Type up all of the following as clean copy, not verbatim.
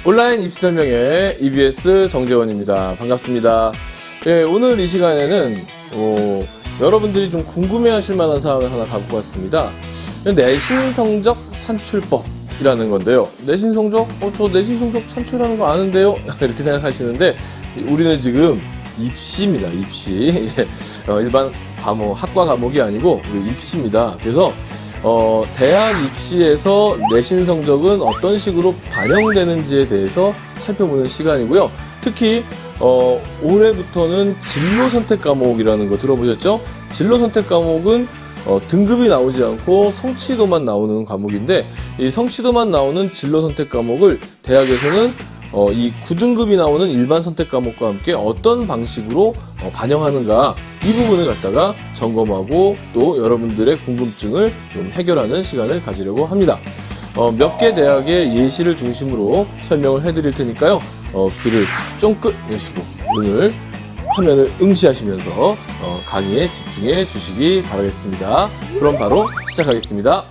온라인 입시 설명회 EBS 정재원입니다. 반갑습니다. 네, 오늘 이 시간에는 여러분들이 좀 궁금해하실 만한 사항을 하나 갖고 왔습니다. 내신 성적 산출법이라는 건데요. 내신 성적? 저 내신 성적 산출하는 거 아는데요? 이렇게 생각하시는데 우리는 지금 입시입니다. 입시. 일반 과목, 학과 과목이 아니고 우리 입시입니다. 그래서 대학 입시에서 내신 성적은 어떤 식으로 반영되는지에 대해서 살펴보는 시간이고요. 특히 올해부터는 진로 선택 과목이라는 거 들어보셨죠? 진로 선택 과목은 등급이 나오지 않고 성취도만 나오는 과목인데, 이 성취도만 나오는 진로 선택 과목을 대학에서는 이 9등급이 나오는 일반 선택 과목과 함께 어떤 방식으로 반영하는가, 이 부분을 갖다가 점검하고 또 여러분들의 궁금증을 좀 해결하는 시간을 가지려고 합니다. 몇 개 대학의 예시를 중심으로 설명을 해드릴 테니까요. 귀를 쫑긋 여시고 화면을 응시하시면서 강의에 집중해 주시기 바라겠습니다. 그럼 바로 시작하겠습니다.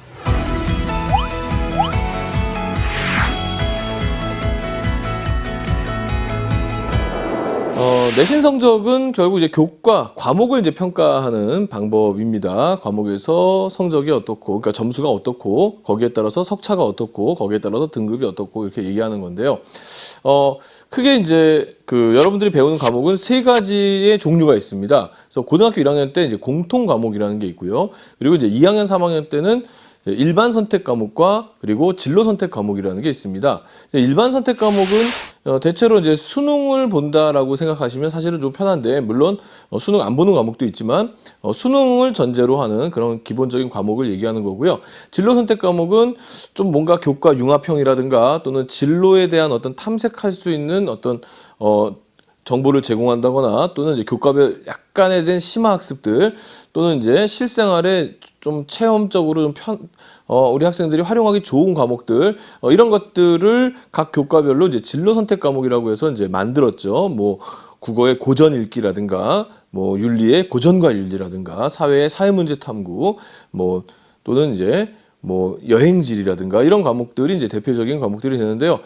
내신 성적은 결국 이제 교과, 과목을 이제 평가하는 방법입니다. 과목에서 성적이 어떻고, 그러니까 점수가 어떻고, 거기에 따라서 석차가 어떻고, 거기에 따라서 등급이 어떻고, 이렇게 얘기하는 건데요. 크게 이제 여러분들이 배우는 과목은 세 가지의 종류가 있습니다. 그래서 고등학교 1학년 때 이제 공통 과목이라는 게 있고요. 그리고 이제 2학년, 3학년 때는 일반 선택 과목과 그리고 진로 선택 과목이라는 게 있습니다. 일반 선택 과목은 대체로 이제 수능을 본다라고 생각하시면 사실은 좀 편한데, 물론 수능 안 보는 과목도 있지만 수능을 전제로 하는 그런 기본적인 과목을 얘기하는 거고요. 진로 선택 과목은 좀 뭔가 교과 융합형이라든가 또는 진로에 대한 어떤 탐색할 수 있는 어떤 정보를 제공한다거나, 또는 이제 교과별 약간에 대한 심화 학습들, 또는 이제 실생활에 좀 체험적으로 좀 우리 학생들이 활용하기 좋은 과목들, 이런 것들을 각 교과별로 이제 진로 선택 과목이라고 해서 이제 만들었죠. 뭐 국어의 고전 읽기라든가, 뭐 윤리의 고전과 윤리라든가, 사회의 사회문제 탐구, 뭐 또는 이제 뭐 여행지리라든가, 이런 과목들이 이제 대표적인 과목들이 되는데요.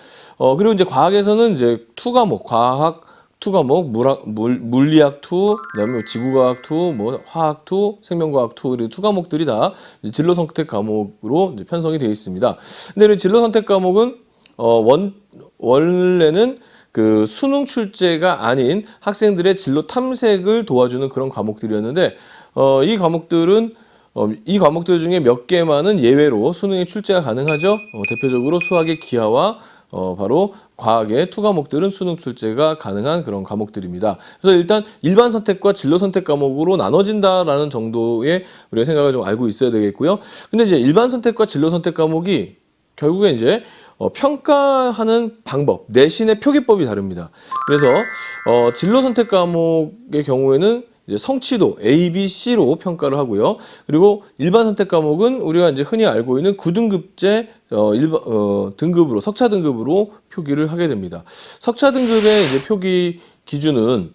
그리고 이제 과학에서는 이제 투 과목, 과학 투 과목, 물리학 투, 그다음에 지구과학 투, 뭐 화학 투, 생명과학 투, 이렇게 투 과목들이 다 진로 선택 과목으로 이제 편성이 되어 있습니다. 근데 이 진로 선택 과목은 원래는 수능 출제가 아닌 학생들의 진로 탐색을 도와주는 그런 과목들이었는데, 이 과목들 중에 몇 개만은 예외로 수능에 출제가 가능하죠. 대표적으로 수학의 기하와 바로 과학의 투 과목들은 수능 출제가 가능한 그런 과목들입니다. 그래서 일단 일반 선택과 진로 선택 과목으로 나눠진다라는 정도의 우리가 생각을 좀 알고 있어야 되겠고요. 근데 이제 일반 선택과 진로 선택 과목이 결국에 이제 평가하는 방법, 내신의 표기법이 다릅니다. 그래서 진로 선택 과목의 경우에는 이제 성취도 A, B, C로 평가를 하고요. 그리고 일반 선택 과목은 우리가 이제 흔히 알고 있는 9등급제 등급으로, 석차 등급으로 표기를 하게 됩니다. 석차 등급의 이제 표기 기준은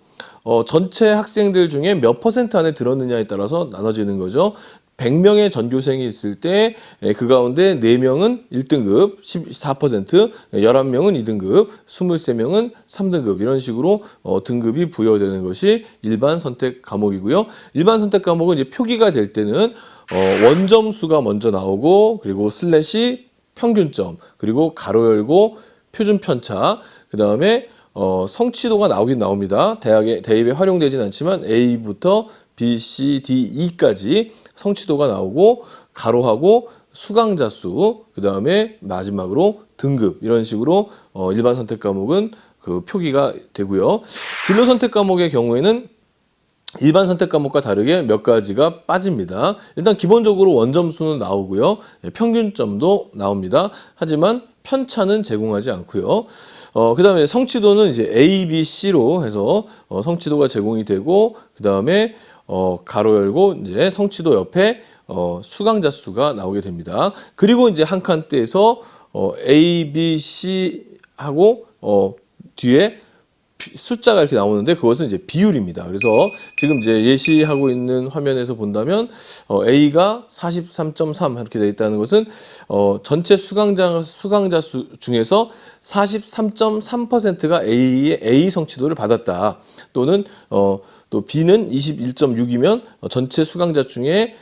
전체 학생들 중에 몇 퍼센트 안에 들었느냐에 따라서 나눠지는 거죠. 100명의 전교생이 있을 때 그 가운데 4명은 1등급 14%, 11명은 2등급, 23명은 3등급, 이런 식으로 등급이 부여되는 것이 일반 선택 과목이고요. 일반 선택 과목은 이제 표기가 될 때는 원점수가 먼저 나오고, 그리고 슬래시 평균점, 그리고 가로 열고 표준 편차, 그 다음에 성취도가 나오긴 나옵니다. 대입에 활용되진 않지만 A부터 B, C, D, E까지 성취도가 나오고, 가로하고 수강자 수, 그 다음에 마지막으로 등급, 이런 식으로 일반 선택 과목은 표기가 되고요. 진로 선택 과목의 경우에는 일반 선택 과목과 다르게 몇 가지가 빠집니다. 일단 기본적으로 원점수는 나오고요. 평균점도 나옵니다. 하지만 편차는 제공하지 않고요. 그 다음에 성취도는 이제 A, B, C로 해서 성취도가 제공이 되고, 그 다음에 가로 열고 이제 성취도 옆에 수강자 수가 나오게 됩니다. 그리고 이제 한 칸대에서 A, B, C 하고 뒤에 숫자가 이렇게 나오는데 그것은 이제 비율입니다. 그래서 지금 이제 예시하고 있는 화면에서 본다면 A가 43.3 이렇게 되어 있다는 것은 전체 수강자 수 중에서 43.3%가 A의 A 성취도를 받았다. 또는 또 B는 21.6이면 전체 수강자 중에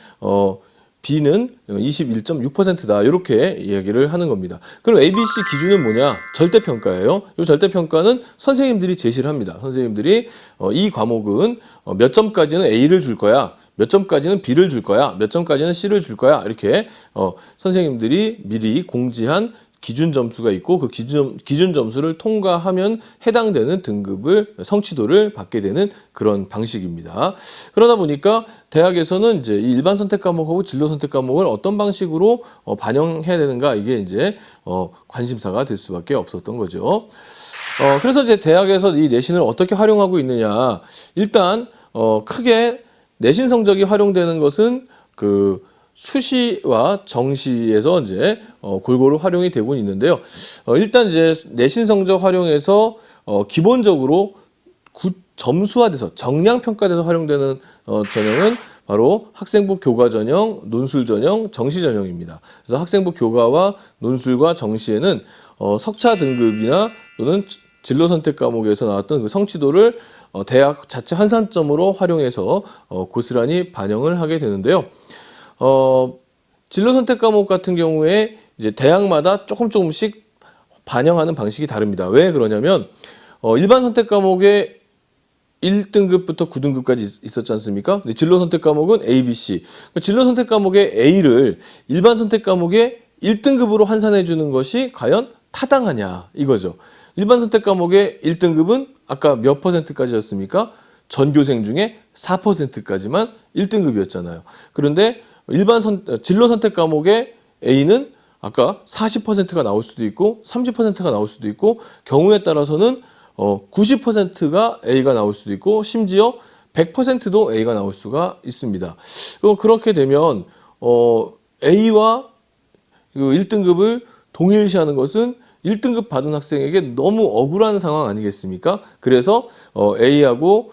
B는 21.6%다. 이렇게 이야기를 하는 겁니다. 그럼 ABC 기준은 뭐냐? 절대평가예요. 이 절대평가는 선생님들이 제시를 합니다. 선생님들이 이 과목은 몇 점까지는 A를 줄 거야. 몇 점까지는 B를 줄 거야. 몇 점까지는 C를 줄 거야. 이렇게 선생님들이 미리 공지한 기준 점수가 있고 그 기준 점수를 통과하면 해당되는 등급을 성취도를 받게 되는 그런 방식입니다. 그러다 보니까 대학에서는 이제 이 일반 선택 과목하고 진로 선택 과목을 어떤 방식으로 반영해야 되는가 이게 이제 관심사가 될 수밖에 없었던 거죠. 그래서 이제 대학에서 이 내신을 어떻게 활용하고 있느냐. 일단 크게 내신 성적이 활용되는 것은 그 수시와 정시에서 이제 골고루 활용이 되고 있는데요. 일단 이제 내신 성적 활용해서 기본적으로 점수화돼서 정량 평가돼서 활용되는 전형은 바로 학생부 교과 전형, 논술 전형, 정시 전형입니다. 그래서 학생부 교과와 논술과 정시에는 석차 등급이나 또는 진로 선택 과목에서 나왔던 그 성취도를 대학 자체 환산점으로 활용해서 고스란히 반영을 하게 되는데요. 진로 선택 과목 같은 경우에 이제 대학마다 조금씩 반영하는 방식이 다릅니다. 왜 그러냐면 일반 선택 과목에 1등급부터 9등급까지 있었지 않습니까? 근데 진로 선택 과목은 A, B, C. 진로 선택 과목의 A를 일반 선택 과목의 1등급으로 환산해 주는 것이 과연 타당하냐 이거죠. 일반 선택 과목의 1등급은 아까 몇 %까지였습니까? 전교생 중에 4%까지만 1등급이었잖아요. 그런데 진로 선택 과목의 A는 아까 40%가 나올 수도 있고 30%가 나올 수도 있고 경우에 따라서는 90%가 A가 나올 수도 있고 심지어 100%도 A가 나올 수가 있습니다. 그렇게 되면 A와 1등급을 동일시하는 것은 1등급 받은 학생에게 너무 억울한 상황 아니겠습니까? 그래서 A하고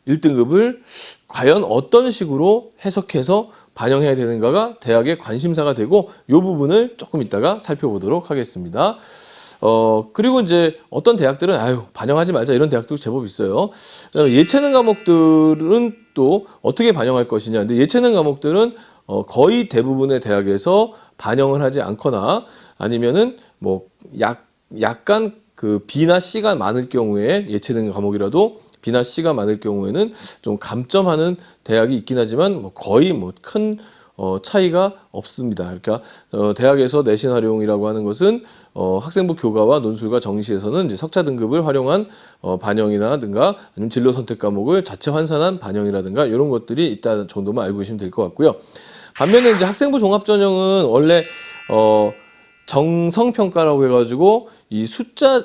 1등급을 과연 어떤 식으로 해석해서 반영해야 되는가가 대학의 관심사가 되고 이 부분을 조금 이따가 살펴보도록 하겠습니다. 그리고 이제 어떤 대학들은 반영하지 말자 이런 대학도 제법 있어요. 예체능 과목들은 또 어떻게 반영할 것이냐. 근데 예체능 과목들은 거의 대부분의 대학에서 반영을 하지 않거나 아니면은 뭐 약간 그 B나 C가 많을 경우에 예체능 과목이라도 B나 C가 많을 경우에는 좀 감점하는 대학이 있긴 하지만 거의 큰 차이가 없습니다. 그러니까 대학에서 내신 활용이라고 하는 것은 학생부 교과와 논술과 정시에서는 이제 석차 등급을 활용한 반영이라든가 아니면 진로 선택 과목을 자체 환산한 반영이라든가 이런 것들이 있다는 정도만 알고 계시면 될 것 같고요. 반면에 이제 학생부 종합전형은 원래 정성평가라고 해가지고 이 숫자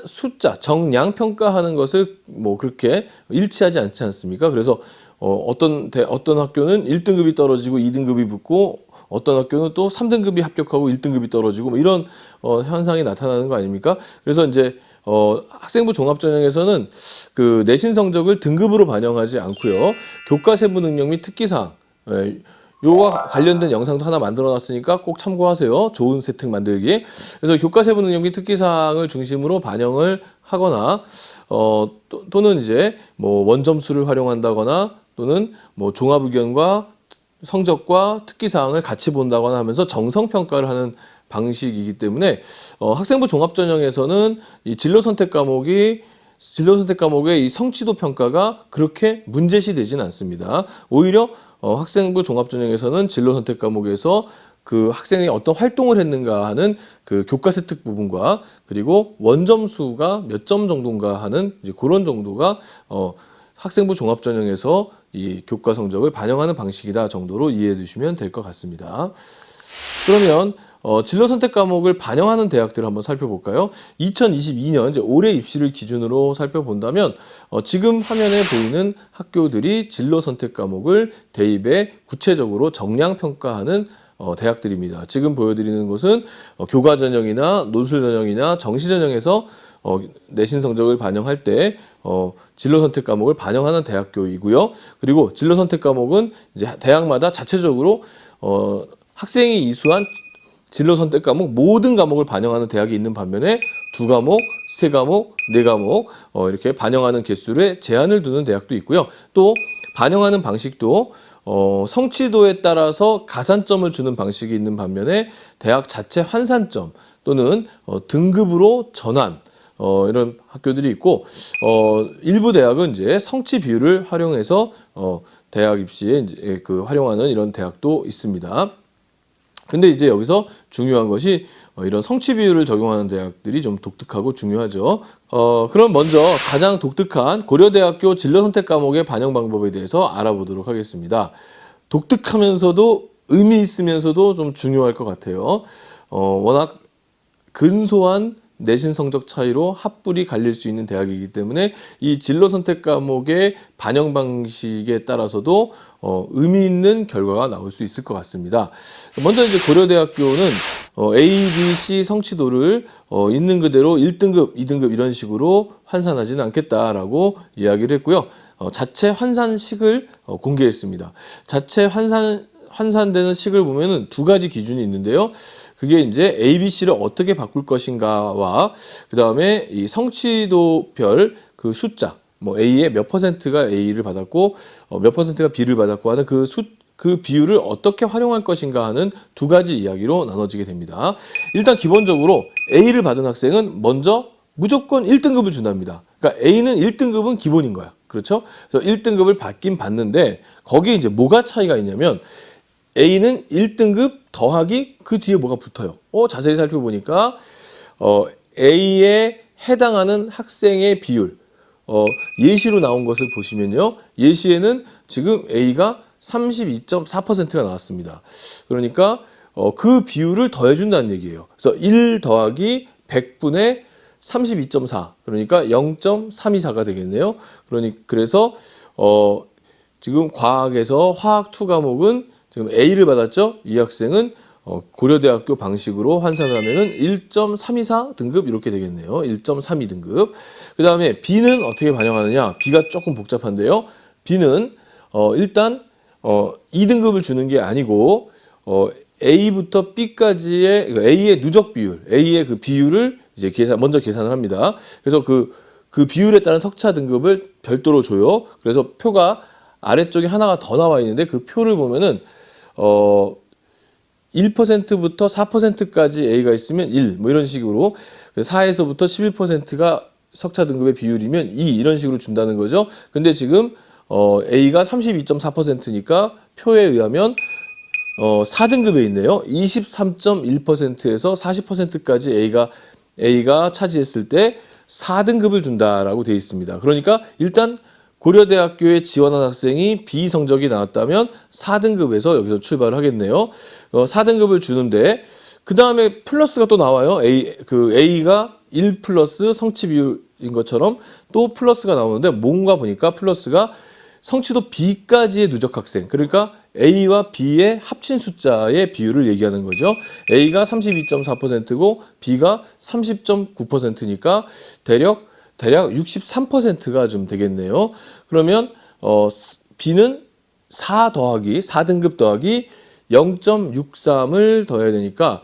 정량 평가하는 것을 그렇게 일치하지 않지 않습니까? 그래서 어떤 학교는 1등급이 떨어지고 2등급이 붙고 어떤 학교는 또 3등급이 합격하고 1등급이 떨어지고 이런 현상이 나타나는 거 아닙니까? 그래서 이제 학생부 종합전형에서는 그 내신 성적을 등급으로 반영하지 않고요. 교과 세부 능력 및 특기사항 요와 관련된 영상도 하나 만들어 놨으니까 꼭 참고하세요. 좋은 세팅 만들기. 그래서 교과 세부 능력 및 특기사항을 중심으로 반영을 하거나 또는 이제 원점수를 활용한다거나 또는 종합 의견과 성적과 특기사항을 같이 본다거나 하면서 정성평가를 하는 방식이기 때문에 학생부 종합전형에서는 이 진로 선택 과목의 이 성취도 평가가 그렇게 문제시 되진 않습니다. 오히려 학생부 종합전형에서는 진로 선택 과목에서 그 학생이 어떤 활동을 했는가 하는 그 교과 세특 부분과 그리고 원점수가 몇 점 정도인가 하는 이제 그런 정도가 학생부 종합전형에서 이 교과 성적을 반영하는 방식이다 정도로 이해해 주시면 될 것 같습니다. 그러면 진로 선택 과목을 반영하는 대학들을 한번 살펴볼까요? 2022년 이제 올해 입시를 기준으로 살펴본다면 지금 화면에 보이는 학교들이 진로 선택 과목을 대입에 구체적으로 정량 평가하는 대학들입니다. 지금 보여드리는 곳은 교과 전형이나 논술 전형이나 정시 전형에서 내신 성적을 반영할 때 진로 선택 과목을 반영하는 대학교이고요. 그리고 진로 선택 과목은 이제 대학마다 자체적으로 학생이 이수한 진로 선택 과목 모든 과목을 반영하는 대학이 있는 반면에 2과목, 3과목, 4과목 이렇게 반영하는 개수를 제한을 두는 대학도 있고요. 또 반영하는 방식도 성취도에 따라서 가산점을 주는 방식이 있는 반면에 대학 자체 환산점 또는 등급으로 전환 이런 학교들이 있고 일부 대학은 이제 성취 비율을 활용해서 대학 입시에 이제 활용하는 이런 대학도 있습니다. 근데 이제 여기서 중요한 것이 이런 성취 비율을 적용하는 대학들이 좀 독특하고 중요하죠. 그럼 먼저 가장 독특한 고려대학교 진로선택 과목의 반영 방법에 대해서 알아보도록 하겠습니다. 독특하면서도 의미 있으면서도 좀 중요할 것 같아요. 워낙 근소한 내신 성적 차이로 합불이 갈릴 수 있는 대학이기 때문에 이 진로 선택 과목의 반영 방식에 따라서도 의미 있는 결과가 나올 수 있을 것 같습니다. 먼저 이제 고려대학교는 A, B, C 성취도를 있는 그대로 1등급, 2등급 이런 식으로 환산하지는 않겠다라고 이야기를 했고요. 자체 환산식을 공개했습니다. 자체 환산되는 식을 보면은 2가지 기준이 있는데요. 그게 이제 A, B, C를 어떻게 바꿀 것인가와 그 다음에 이 성취도별 그 숫자, 뭐 A의 몇 퍼센트가 A를 받았고 몇 퍼센트가 B를 받았고 하는 그 비율을 어떻게 활용할 것인가 하는 2가지 이야기로 나눠지게 됩니다. 일단 기본적으로 A를 받은 학생은 먼저 무조건 1등급을 준답니다. 그러니까 A는 1등급은 기본인 거야. 그렇죠? 그래서 1등급을 받긴 받는데 거기에 이제 뭐가 차이가 있냐면 A는 1등급 더하기 그 뒤에 뭐가 붙어요. 자세히 살펴보니까 A에 해당하는 학생의 비율 예시로 나온 것을 보시면요. 예시에는 지금 A가 32.4%가 나왔습니다. 그러니까 그 비율을 더해준다는 얘기예요. 그래서 1 더하기 100분의 32.4 그러니까 0.324가 되겠네요. 그래서 지금 과학에서 화학 2 과목은 지금 A를 받았죠. 이 학생은 고려대학교 방식으로 환산을 하면은 1.324 등급 이렇게 되겠네요. 1.32 등급. 그 다음에 B는 어떻게 반영하느냐? B가 조금 복잡한데요. B는 일단 2등급을 주는 게 아니고 A부터 B까지의 A의 누적 비율, A의 그 비율을 이제 먼저 계산을 합니다. 그래서 그 비율에 따른 석차 등급을 별도로 줘요. 그래서 표가 아래쪽에 하나가 더 나와 있는데 그 표를 보면은 1%부터 4%까지 A가 있으면 1, 뭐 이런 식으로 4에서부터 11%가 석차 등급의 비율이면 2 이런 식으로 준다는 거죠. 근데 지금 A가 32.4%니까 표에 의하면 4등급에 있네요. 23.1%에서 40%까지 A가 차지했을 때 4등급을 준다라고 되어 있습니다. 그러니까 일단 고려대학교에 지원한 학생이 B 성적이 나왔다면 4등급에서 여기서 출발을 하겠네요. 4등급을 주는데 그 다음에 플러스가 또 나와요. A가 1 플러스 성취 비율인 것처럼 또 플러스가 나오는데 뭔가 보니까 플러스가 성취도 B까지의 누적 학생, 그러니까 A와 B의 합친 숫자의 비율을 얘기하는 거죠. A가 32.4%고 B가 30.9%니까 대략 63%가 좀 되겠네요. 그러면 B는 4등급 더하기 0.63을 더해야 되니까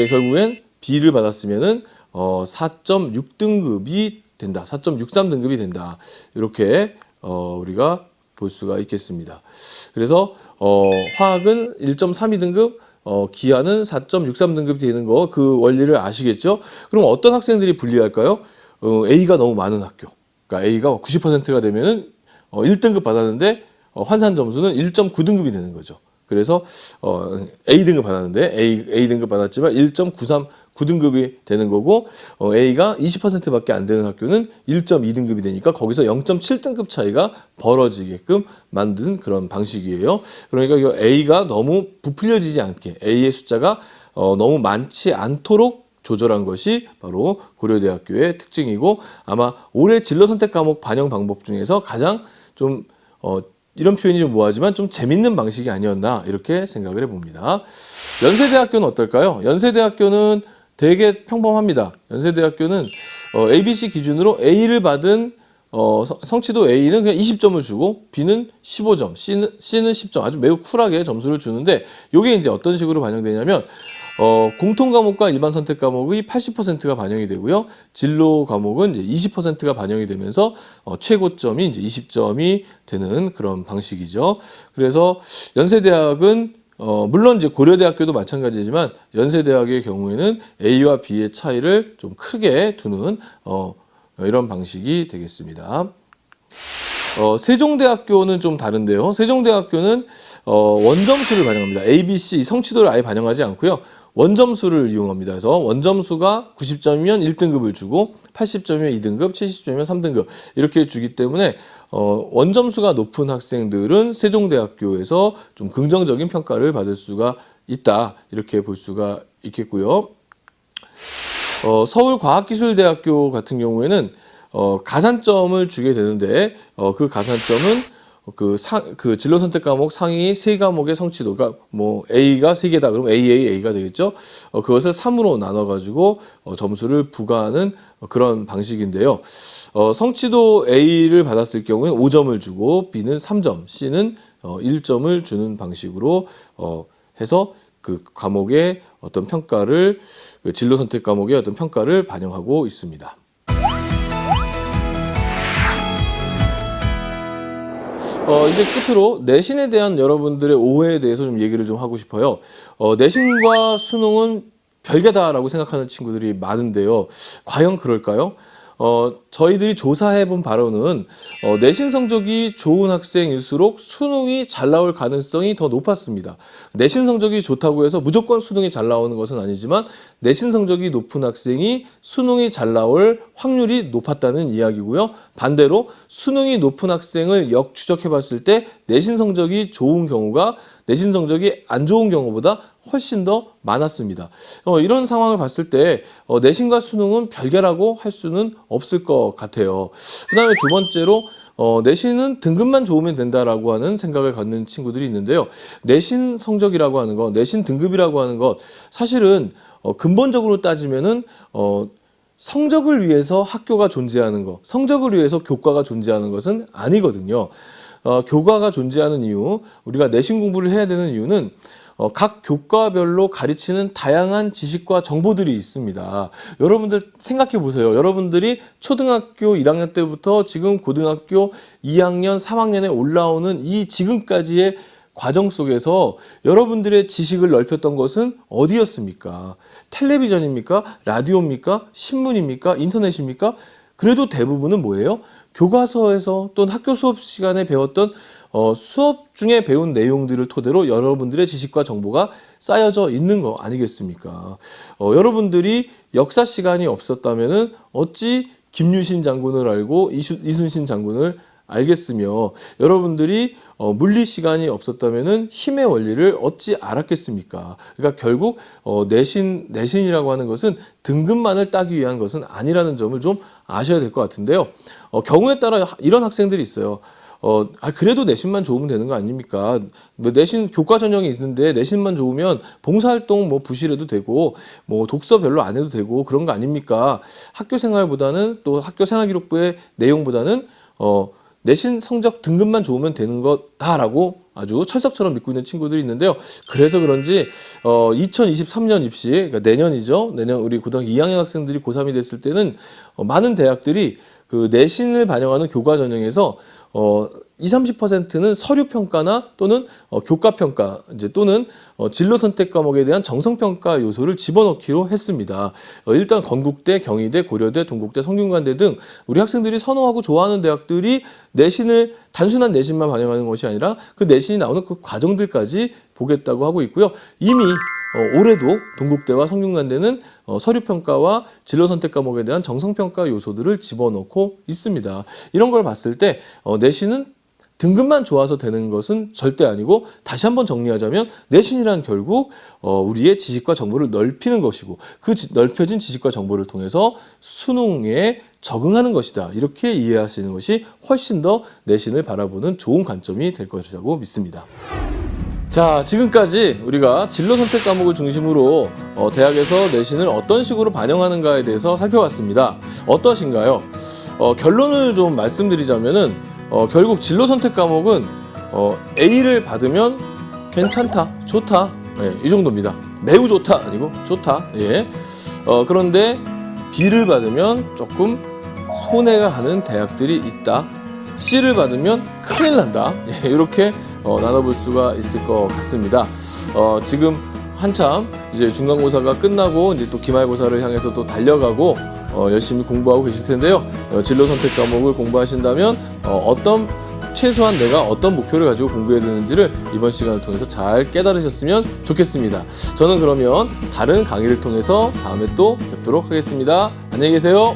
결국엔 B를 받았으면은 4.6등급이 된다. 4.63등급이 된다. 이렇게 우리가 볼 수가 있겠습니다. 그래서 화학은 1.32등급, 기하는 4.63등급이 되는 거 그 원리를 아시겠죠? 그럼 어떤 학생들이 불리할까요? A가 너무 많은 학교. 그러니까 A가 90%가 되면은 1등급 받았는데 환산 점수는 1.9등급이 되는 거죠. 그래서 A등급 받았는데 A등급 받았지만 1.9등급이 되는 거고 A가 20%밖에 안 되는 학교는 1.2등급이 되니까 거기서 0.7등급 차이가 벌어지게끔 만든 그런 방식이에요. 그러니까 이 A가 너무 부풀려지지 않게 A의 숫자가 너무 많지 않도록 조절한 것이 바로 고려대학교의 특징이고 아마 올해 진로선택 과목 반영 방법 중에서 가장 좀 이런 표현이 좀 뭐하지만 좀 재밌는 방식이 아니었나 이렇게 생각을 해봅니다. 연세대학교는 어떨까요? 연세대학교는 되게 평범합니다. 연세대학교는 ABC 기준으로 A를 받은 성취도 A는 그냥 20점을 주고 B는 15점, C는 10점 아주 매우 쿨하게 점수를 주는데 이게 이제 어떤 식으로 반영되냐면 공통 과목과 일반 선택 과목의 80%가 반영이 되고요. 진로 과목은 이제 20%가 반영이 되면서 최고점이 이제 20점이 되는 그런 방식이죠. 그래서 연세대학은 물론 이제 고려대학교도 마찬가지지만 연세대학의 경우에는 A와 B의 차이를 좀 크게 두는 이런 방식이 되겠습니다. 세종대학교는 좀 다른데요. 세종대학교는 원점수를 반영합니다. A, B, C 성취도를 아예 반영하지 않고요. 원점수를 이용합니다. 그래서 원점수가 90점이면 1등급을 주고 80점이면 2등급, 70점이면 3등급 이렇게 주기 때문에 원점수가 높은 학생들은 세종대학교에서 좀 긍정적인 평가를 받을 수가 있다. 이렇게 볼 수가 있겠고요. 서울과학기술대학교 같은 경우에는 가산점을 주게 되는데 그 가산점은 그 진로 선택 과목 상위 3과목의 성취도가 뭐 A가 3개다 그러면 A가 되겠죠. 그것을 3으로 나눠 가지고 점수를 부과하는 그런 방식인데요. 성취도 A를 받았을 경우에 5점을 주고 B는 3점, C는 1점을 주는 방식으로 해서 그 과목의 어떤 평가를 진로 선택 과목의 어떤 평가를 반영하고 있습니다. 이제 끝으로 내신에 대한 여러분들의 오해에 대해서 좀 얘기를 좀 하고 싶어요. 내신과 수능은 별개다라고 생각하는 친구들이 많은데요. 과연 그럴까요? 저희들이 조사해 본 바로는 내신 성적이 좋은 학생일수록 수능이 잘 나올 가능성이 더 높았습니다. 내신 성적이 좋다고 해서 무조건 수능이 잘 나오는 것은 아니지만 내신 성적이 높은 학생이 수능이 잘 나올 확률이 높았다는 이야기고요. 반대로 수능이 높은 학생을 역추적해 봤을 때 내신 성적이 좋은 경우가 내신 성적이 안 좋은 경우보다 훨씬 더 많았습니다. 이런 상황을 봤을 때 내신과 수능은 별개라고 할 수는 없을 것 같아요. 그 다음에 두 번째로 내신은 등급만 좋으면 된다라고 하는 생각을 갖는 친구들이 있는데요. 내신 성적이라고 하는 것, 내신 등급이라고 하는 것 사실은 근본적으로 따지면은 성적을 위해서 학교가 존재하는 것, 성적을 위해서 교과가 존재하는 것은 아니거든요. 교과가 존재하는 이유, 우리가 내신 공부를 해야 되는 이유는 각 교과별로 가르치는 다양한 지식과 정보들이 있습니다. 여러분들 생각해 보세요. 여러분들이 초등학교 1학년 때부터 지금 고등학교 2학년, 3학년에 올라오는 이 지금까지의 과정 속에서 여러분들의 지식을 넓혔던 것은 어디였습니까? 텔레비전입니까? 라디오입니까? 신문입니까? 인터넷입니까? 그래도 대부분은 뭐예요? 교과서에서 또는 학교 수업 시간에 배웠던 수업 중에 배운 내용들을 토대로 여러분들의 지식과 정보가 쌓여져 있는 거 아니겠습니까? 여러분들이 역사 시간이 없었다면은 어찌 김유신 장군을 알고 이순신 장군을 알겠으며 여러분들이 물리 시간이 없었다면은 힘의 원리를 어찌 알았겠습니까? 그러니까 결국 내신이라고 하는 것은 등급만을 따기 위한 것은 아니라는 점을 좀 아셔야 될 것 같은데요. 경우에 따라 이런 학생들이 있어요. 그래도 내신만 좋으면 되는 거 아닙니까? 내신 교과 전형이 있는데 내신만 좋으면 봉사활동 뭐 부실해도 되고 뭐 독서 별로 안 해도 되고 그런 거 아닙니까? 학교 생활보다는 또 학교 생활기록부의 내용보다는 내신 성적 등급만 좋으면 되는 거다라고 아주 철석처럼 믿고 있는 친구들이 있는데요. 그래서 그런지 2023년 입시, 그러니까 내년이죠. 내년 우리 고등학교 2학년 학생들이 고3이 됐을 때는 많은 대학들이 그 내신을 반영하는 교과 전형에서 20-30%는 서류 평가나 또는 교과 평가 이제 또는 진로 선택 과목에 대한 정성 평가 요소를 집어넣기로 했습니다. 일단 건국대, 경희대, 고려대, 동국대, 성균관대 등 우리 학생들이 선호하고 좋아하는 대학들이 내신을 단순한 내신만 반영하는 것이 아니라 그 내신이 나오는 그 과정들까지 보겠다고 하고 있고요. 이미 올해도 동국대와 성균관대는 서류평가와 진로선택 과목에 대한 정성평가 요소들을 집어넣고 있습니다. 이런 걸 봤을 때 내신은 등급만 좋아서 되는 것은 절대 아니고, 다시 한번 정리하자면 내신이란 결국 우리의 지식과 정보를 넓히는 것이고, 그 넓혀진 지식과 정보를 통해서 수능에 적응하는 것이다. 이렇게 이해하시는 것이 훨씬 더 내신을 바라보는 좋은 관점이 될 것이라고 믿습니다. 자, 지금까지 우리가 진로 선택 과목을 중심으로 대학에서 내신을 어떤 식으로 반영하는가에 대해서 살펴봤습니다. 어떠신가요? 결론을 좀 말씀드리자면은 결국 진로 선택 과목은 A를 받으면 괜찮다, 좋다, 예, 이 정도입니다. 매우 좋다 아니고 좋다. 예. 그런데 B를 받으면 조금 손해가 가는 대학들이 있다. C를 받으면 큰일 난다. 예, 이렇게 나눠볼 수가 있을 것 같습니다. 지금 한참 이제 중간고사가 끝나고 이제 또 기말고사를 향해서 또 달려가고 열심히 공부하고 계실 텐데요. 진로 선택 과목을 공부하신다면 어떤 최소한 내가 어떤 목표를 가지고 공부해야 되는지를 이번 시간을 통해서 잘 깨달으셨으면 좋겠습니다. 저는 그러면 다른 강의를 통해서 다음에 또 뵙도록 하겠습니다. 안녕히 계세요.